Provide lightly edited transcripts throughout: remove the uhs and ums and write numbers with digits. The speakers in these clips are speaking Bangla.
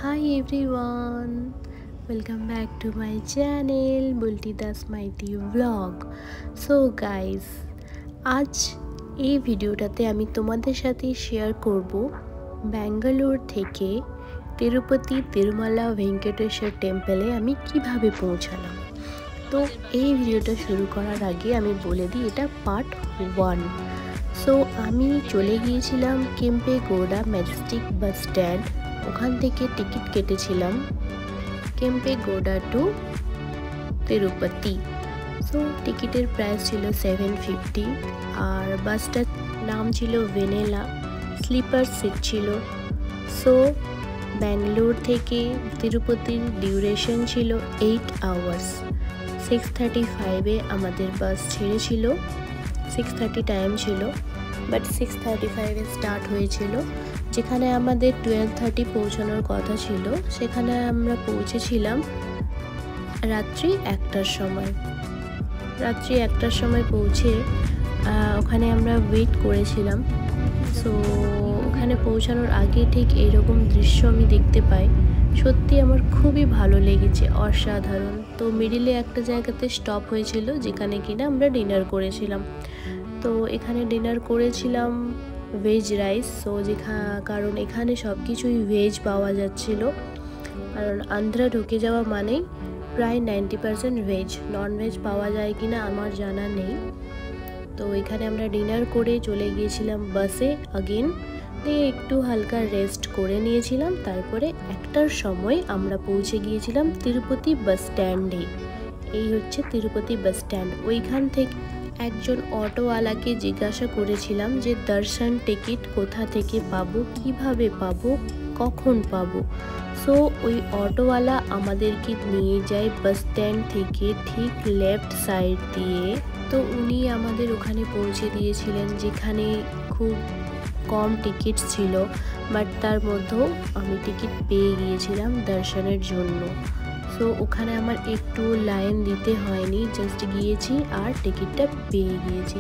Hi everyone, welcome back to my channel Bulti Das Mighty Vlog. So guys, আজ এই ভিডিওটাতে আমি তোমাদের সাথে শেয়ার করব ব্যাঙ্গালোর থেকে তিরুপতি তিরুমালা ভেঙ্কটেশ্বর টেম্পলে আমি কিভাবে পৌঁছালাম। তো এই ভিডিওটা শুরু করার আগে আমি বলে দিই এটা পার্ট 1। সো আমি চলে গিয়েছিলাম কেম্পেগৌড়া ম্যাজেস্টিক বাস স্ট্যান্ড, ওখান থেকে টিকিট কেটেছিলাম কেম্পেগৌড়া টু তিরুপতি। সো টিকিটের প্রাইস ছিল 750 আর বাসটার নাম ছিল ভেনেলা, স্লিপার সিট ছিল। সো ব্যাঙ্গালোর থেকে তিরুপতির ডিউরেশন ছিল 8 আওয়ার্স। 6:35-এ আমাদের বাস ছেড়েছিল, 6:30 টাইম ছিল, বাট 6:35-এ স্টার্ট হয়েছিল। যেখানে আমাদের 12:30 পৌঁছানোর কথা ছিল সেখানে আমরা পৌঁছেছিলাম রাত্রি 1টার সময়। রাত্রি 1টার সময় পৌঁছে ওখানে আমরা ওয়েট করেছিলাম। সো ওখানে পৌঁছানোর আগে ঠিক এইরকম দৃশ্য আমি দেখতে পাই, সত্যি আমার খুবই ভালো লেগেছে, অসাধারণ। তো মিডিলে একটা জায়গাতে স্টপ হয়েছিল যেখানে কিনা আমরা ডিনার করেছিলাম। তো এখানে ডিনার করেছিলাম ভেজ রাইস। সো কারণ এখানে সব কিছুই ভেজ পাওয়া যাচ্ছিল, কারণ আন্ধ্রা ঢুকে যাওয়া মানেই প্রায় 90% ভেজ, নন ভেজ পাওয়া যায় কিনা আমার জানা নেই। তো এখানে আমরা ডিনার করে চলে গিয়েছিলাম বাসে আগেন, দিয়ে একটু হালকা রেস্ট করে নিয়েছিলাম। তারপরে 1টার সময় আমরা পৌঁছে গিয়েছিলাম তিরুপতি বাস স্ট্যান্ডে। এই হচ্ছে তিরুপতি বাস স্ট্যান্ড। ওইখান থেকে একজন অটোওয়ালাকে জিজ্ঞাসা করেছিলাম যে দর্শন টিকিট কোথা থেকে পাবো, কিভাবে পাবো, কখন পাবো। সো ওই অটোওয়ালা আমাদেরকে নিয়ে যায় বাস স্ট্যান্ড থেকে ঠিক লেফট সাইড দিয়ে। তো উনি আমাদের ওখানে পৌঁছে দিয়েছিলেন যেখানে খুব কম টিকিট ছিল, বাট তার মধ্যেও আমি টিকিট পেয়ে গিয়েছিলাম দর্শনের জন্য। সো ওখানে আমার একটু লাইন দিতে হয়নি, জাস্ট গিয়েছি আর টিকিটটা পেয়ে গিয়েছি।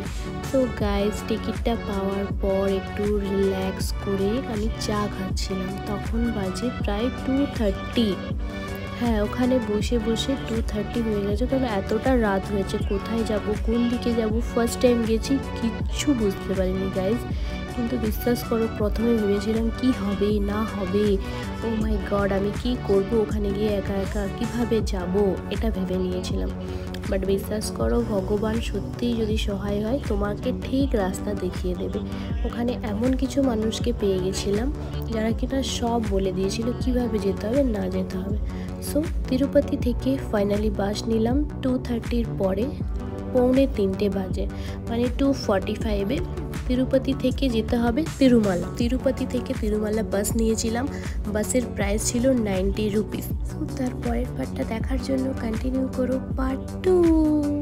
সো গাইজ, টিকিটটা পাওয়ার পর একটু রিল্যাক্স করে আমি চা খাচ্ছিলাম। তখন বাজে প্রায় 2:30। হ্যাঁ, ওখানে বসে বসে 2:30 হয়ে গেছে, কারণ এতটা রাত হয়েছে। কোথায় যাব, কোন দিকে যাব, ফার্স্ট টাইম গেছি, কিচ্ছু বুঝতে পারিনি গাইজ। কিন্তু বিশ্বাস করো, প্রথমে ভেবেছিলাম কি হবে না হবে, ও মাই গড আমি কি করব ওখানে গিয়ে, একা একা কিভাবে যাব, এটা ভেবে নিয়েছিলাম। বাট বিশ্বাস করো, ভগবান সত্যিই যদি সহায় হয় তোমাকে ঠিক রাস্তা দেখিয়ে দেবে। ওখানে এমন কিছু মানুষকে পেয়ে গেছিলাম যারা কিনা সব বলে দিয়েছিল কিভাবে যেতে হবে না যেতে হবে। সো তিরুপতি থেকে ফাইনালি বাস নিলাম 2:30-র পরে, 2:45 বাজে, মানে 2:45-এ তিরুপতি থেকে যেতে হবে তিরুমালা। তিরুপতি থেকে তিরুমালা বাস নিয়েছিলাম, বাসের প্রাইস ছিল 90 রুপিস। সো তারপরের পার্টটা দেখার জন্য কন্টিনিউ করো পার্ট 2।